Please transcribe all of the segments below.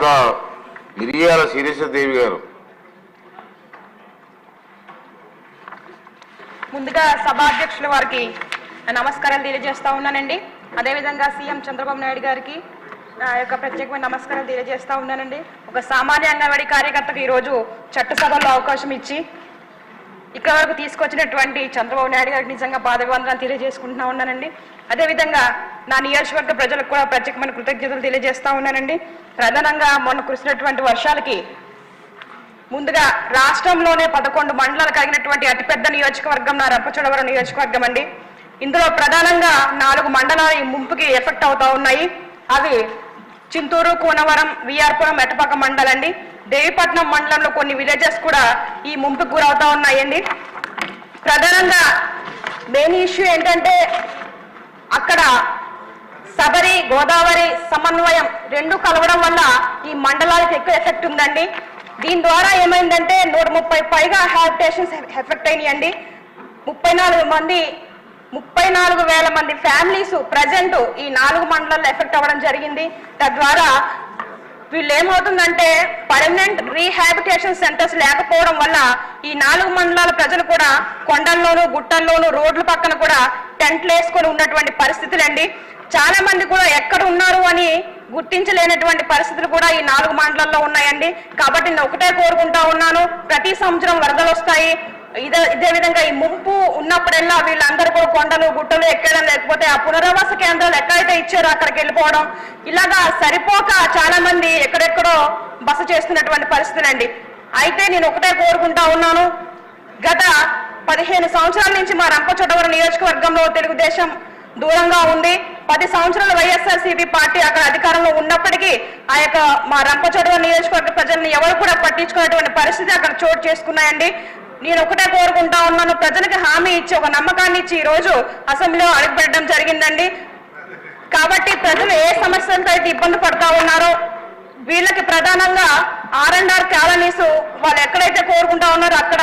తర్వాత మిరియాల శిరీషదేవి గారు. ముందుగా సభాధ్యక్షుల వారికి నమస్కారాలు తెలియజేస్తా ఉన్నానండి. అదేవిధంగా సీఎం చంద్రబాబు నాయుడు గారికి నా యొక్క ప్రత్యేకమైన నమస్కారాలు తెలియజేస్తా ఉన్నానండి. ఒక సామాన్య అంగన్వాడీ కార్యకర్తకు ఈరోజు చట్టసభలో అవకాశం ఇచ్చి ఇక్కడ వరకు తీసుకొచ్చినటువంటి చంద్రబాబు నాయుడు గారికి నిజంగా పాదాభివందనాలు తెలియజేసుకుంటున్నా ఉన్నానండి. అదేవిధంగా నా నియోజకవర్గ ప్రజలకు కూడా ప్రత్యేకమైన కృతజ్ఞతలు తెలియజేస్తా ఉన్నానండి. ప్రధానంగా మొన్న కురిసినటువంటి వర్షాలకి ముందుగా రాష్ట్రంలోనే 11 మండలాలు కలిగినటువంటి అతిపెద్ద నియోజకవర్గం నా రంపచోడవరం నియోజకవర్గం అండి. ఇందులో ప్రధానంగా 4 మండలాలు ఈ ముంపుకి ఎఫెక్ట్ అవుతా ఉన్నాయి. అవి చింతూరు, కూనవరం, విఆర్పురం, మెట్టపాక మండలండి. దేవిపట్నం మండలంలో కొన్ని విలేజెస్ కూడా ఈ ముంపుకు గురవుతా ఉన్నాయండి. ప్రధానంగా మెయిన్ ఇష్యూ ఏంటంటే అక్కడ సబరి, గోదావరి సమన్వయం 2 కలవడం వల్ల ఈ మండలాలకు ఎక్కువ ఎఫెక్ట్ ఉందండి. దీని ద్వారా ఏమైందంటే 130 పైగా హ్యాబిటేషన్స్ ఎఫెక్ట్ అయినాయండి. 34,000 మంది ఫ్యామిలీస్ ప్రజెంట్ ఈ 4 మండలాల్లో ఎఫెక్ట్ అవ్వడం జరిగింది. తద్వారా వీళ్ళు ఏమవుతుందంటే పర్మనెంట్ రీహాబిటేషన్ సెంటర్స్ లేకపోవడం వల్ల ఈ 4 మండలాల ప్రజలు కూడా కొండల్లోనూ, గుట్టల్లోనూ, రోడ్ల పక్కన కూడా టెంట్లు వేసుకొని ఉన్నటువంటి పరిస్థితులండి. చాలా మంది కూడా ఎక్కడ ఉన్నారు అని గుర్తించలేనటువంటి పరిస్థితులు కూడా ఈ 4 మండలాల్లో ఉన్నాయండి. కాబట్టి నేను ఒకటే కోరుకుంటా ఉన్నాను, ప్రతి సంవత్సరం వరదలు వస్తాయి. ఇదే విధంగా ఈ ముంపు ఉన్నప్పుడల్లా వీళ్ళందరూ కూడా కొండలు, గుట్టలు ఎక్కడం, లేకపోతే ఆ పునరావాస కేంద్రాలు ఎక్కడైతే ఇచ్చారో అక్కడికి వెళ్ళిపోవడం, ఇలాగా సరిపోక చాలా మంది ఎక్కడెక్కడో బస చేస్తున్నటువంటి పరిస్థితులండి. అయితే నేను ఒకటే కోరుకుంటా ఉన్నాను, గత 15 సంవత్సరాల నుంచి మా రంపచోడవరం నియోజకవర్గంలో తెలుగుదేశం దూరంగా ఉంది. 10 సంవత్సరాల వైఎస్ఆర్సీపీ పార్టీ అక్కడ అధికారంలో ఉన్నప్పటికీ ఆ యొక్క మా రంపచోడవరం నియోజకవర్గ ప్రజల్ని ఎవరు కూడా పట్టించుకునేటువంటి పరిస్థితి అక్కడ చోటు చేసుకున్నాయండి. నేను ఒకటే కోరుకుంటా ఉన్నాను, ప్రజలకు హామీ ఇచ్చి ఒక నమ్మకాన్ని ఇచ్చి ఈ రోజు అసెంబ్లీలో అడుగుపెట్టడం జరిగిందండి. కాబట్టి ప్రజలు ఏ సమస్యలతో అయితే ఇబ్బంది పడతా ఉన్నారో వీళ్ళకి ప్రధానంగా R&R కాలనీస్ వాళ్ళు ఎక్కడైతే కోరుకుంటా ఉన్నారో అక్కడ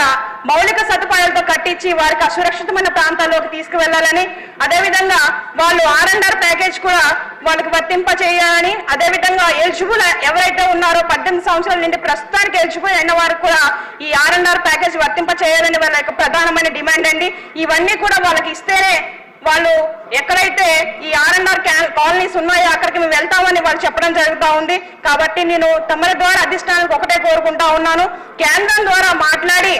మౌలిక సదుపాయాలతో కట్టించి వారికి అసురక్షితమైన ప్రాంతాల్లోకి తీసుకువెళ్లాలని, అదేవిధంగా వాళ్ళు R&R ప్యాకేజ్ కూడా వాళ్ళకి వర్తింప చేయాలని, అదేవిధంగా ఎలిజిబుల్ ఎవరైతే ఉన్నారో 18 సంవత్సరాల నుండి ప్రస్తుతానికి ఎలిజిబుల్ అయిన వారికి కూడా ఈ R&R ప్యాకేజ్ వర్తింప చేయాలని వాళ్ళ యొక్క ప్రధానమైన డిమాండ్ అండి. ఇవన్నీ కూడా వాళ్ళకి ఇస్తేనే వాళ్ళు ఎక్కడైతే ఈ R&R కాలనీస్ ఉన్నాయో అక్కడికి మేము వెళ్తామని వాళ్ళు చెప్పడం జరుగుతూ ఉంది. కాబట్టి నేను తమరి ద్వారా అధిష్టానానికి ఒకటే కోరుకుంటా ఉన్నాను, కేంద్రం ద్వారా మాట్లాడి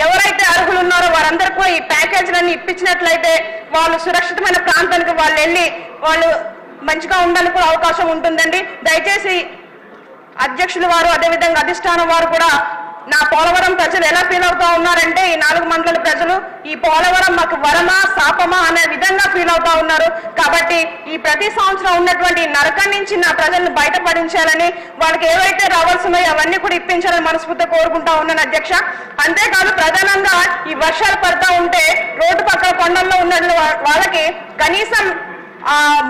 ఎవరైతే అర్హులు ఉన్నారో వారందరికీ కూడా ఈ ప్యాకేజీలన్నీ ఇప్పించినట్లయితే వాళ్ళు సురక్షితమైన ప్రాంతానికి వాళ్ళు వెళ్ళి వాళ్ళు మంచిగా ఉండడానికి కూడా అవకాశం ఉంటుందండి. దయచేసి అధ్యక్షుల వారు అదేవిధంగా అధిష్టానం వారు కూడా నా పోలవరం ప్రజలు ఎలా ఫీల్ అవుతా ఉన్నారంటే ఈ 4 మండలాల ప్రజలు ఈ పోలవరం మాకు వరమా శాపమా అనే విధంగా ఫీల్ అవుతా ఉన్నారు. కాబట్టి ఈ ప్రతి సంవత్సరం ఉన్నటువంటి నరకం నుంచి నా ప్రజలను బయటపడించాలని, వాళ్ళకి ఏవైతే రావాల్సినాయో అవన్నీ కూడా ఇప్పించాలని మనస్ఫూర్తిగా కోరుకుంటా ఉన్నాను అధ్యక్ష. అంతేకాదు ప్రధానంగా ఈ వర్షాలు పడతా ఉంటే రోడ్డు పక్కన కొండల్లో ఉన్న వాళ్ళకి కనీసం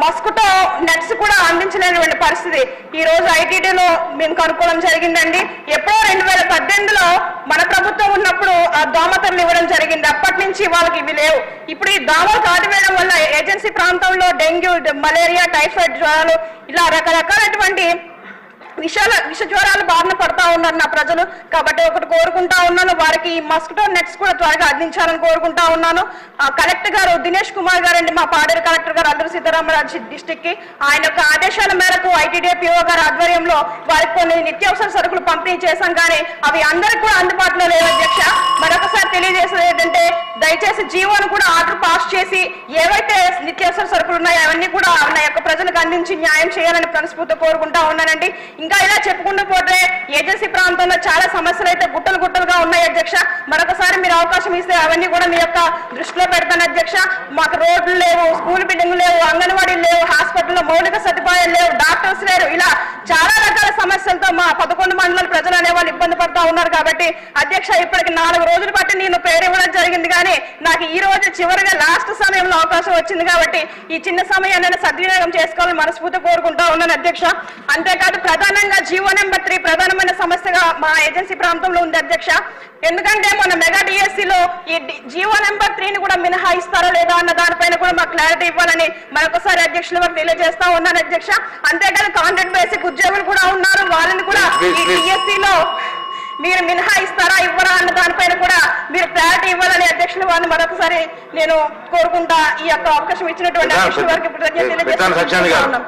మస్కిటో నెట్స్ కూడా అందించలేనటువంటి పరిస్థితి ఈ రోజు ఐటీడీలో మేము కనుక్కోవడం జరిగిందండి. ఎప్పుడో 2018లో మన ప్రభుత్వం ఉన్నప్పుడు ఆ దోమతెరలు ఇవ్వడం జరిగింది. అప్పటి నుంచి వాళ్ళకి ఇవి లేవు. ఇప్పుడు ఈ దోమలు కాటివేయడం వల్ల ఏజెన్సీ ప్రాంతంలో డెంగ్యూ, మలేరియా, టైఫాయిడ్ జ్వరాలు ఇలా రకరకాలైనటువంటి విష జ్వరాలు బారిన పడతా ఉన్నారు నా ప్రజలు. కాబట్టి ఒకటి కోరుకుంటా ఉన్నాను, వారికి ఈ మస్కిటో నెట్స్ కూడా త్వరగా అందించాలని కోరుకుంటా ఉన్నాను. కలెక్టర్ గారు దినేష్ కుమార్ గారు అండి, మా పాడేరు కలెక్టర్ గారు అల్లూరి సీతారామరాజు డిస్టిక్ కి ఆయన యొక్క ఆదేశాల మేరకు ఐటీడీఏ పిఓ గారి ఆధ్వర్యంలో వారికి కొన్ని నిత్యావసర సరుకులు పంపిణీ చేశాం. కానీ అవి అందరికి కూడా అందుబాటులో లేవు అధ్యక్ష. మరొకసారి తెలియజేసేది ఏంటంటే దయచేసి జీవోను కూడా ఆర్డర్ పాస్ చేసి ఏవైతే నిత్యావసర సరుకులు ఉన్నాయో అవన్నీ కూడా నా యొక్క ప్రజలకు అందించి న్యాయం చేయాలని మనస్ఫూర్తిగా కోరుకుంటా ఉన్నానండి. ఇంకా ఇలా చెప్పుకుంటూ పోతే ఏజెన్సీ ప్రాంతంలో చాలా సమస్యలు అయితే గుట్టలుగా ఉన్నాయి అధ్యక్ష. మరొకసారి మీరు అవకాశం ఇస్తే అవన్నీ కూడా మీ యొక్క దృష్టిలో పెడతాను అధ్యక్ష. మాకు రోడ్లు లేవు, స్కూల్ బిల్డింగ్లు లేవు, అంగన్వాడీలు లేవు, హాస్పిటల్లో మౌలిక సదుపాయాలు లేవు, డాక్టర్స్ లేరు, ఇలా చాలా రకాల సమస్యలతో మా 11 మండలాల ప్రజలు అనేవాళ్ళు ఇబ్బంది పడుతూ ఉన్నారు. కాబట్టి అధ్యక్ష ఇప్పటికి 4 రోజులు బట్టి నేను పేరు ఇవ్వడం జరిగింది. కానీ నాకు ఈ రోజు చివరిగా లాస్ట్ సమయంలో అవకాశం వచ్చింది. కాబట్టి ఈ చిన్న సమయాన్ని సద్వినియోగం చేసుకోవాలని మనస్ఫూర్తిగా కోరుకుంటా ఉన్నాను అధ్యక్ష. అంతేకాదు ప్రధాన ప్రధానంగా జీవో నెంబర్ 3 ప్రధానమైన సమస్యగా మా ఏజెన్సీ ప్రాంతంలో ఉంది అధ్యక్ష. ఎందుకంటే మన మెగా డిఎస్సిలో ఈ జీవో నెంబర్ 3ని కూడా మినహాయిస్తారా లేదా అన్న దానిపైన కూడా మాకు క్లారిటీ ఇవ్వాలని మరొకసారి అధ్యక్షుల వారికి తెలియజేస్తా ఉన్నాను అధ్యక్ష. అంతేకాదు కాంట్రాక్ట్ బేసిక్ ఉద్యోగులు కూడా ఉన్నారు, వాళ్ళని కూడా ఈ డిఎస్సిలో మీరు మినహాయిస్తారా ఇవ్వరా అన్న దానిపైన కూడా మీరు క్లారిటీ ఇవ్వాలని అధ్యక్షుల వారిని మరొకసారి నేను కోరుకుంటా. ఈ యొక్క అవకాశం ఇచ్చినటువంటి అధ్యక్షుల వారికి తెలియజేస్తా ఉన్నాం.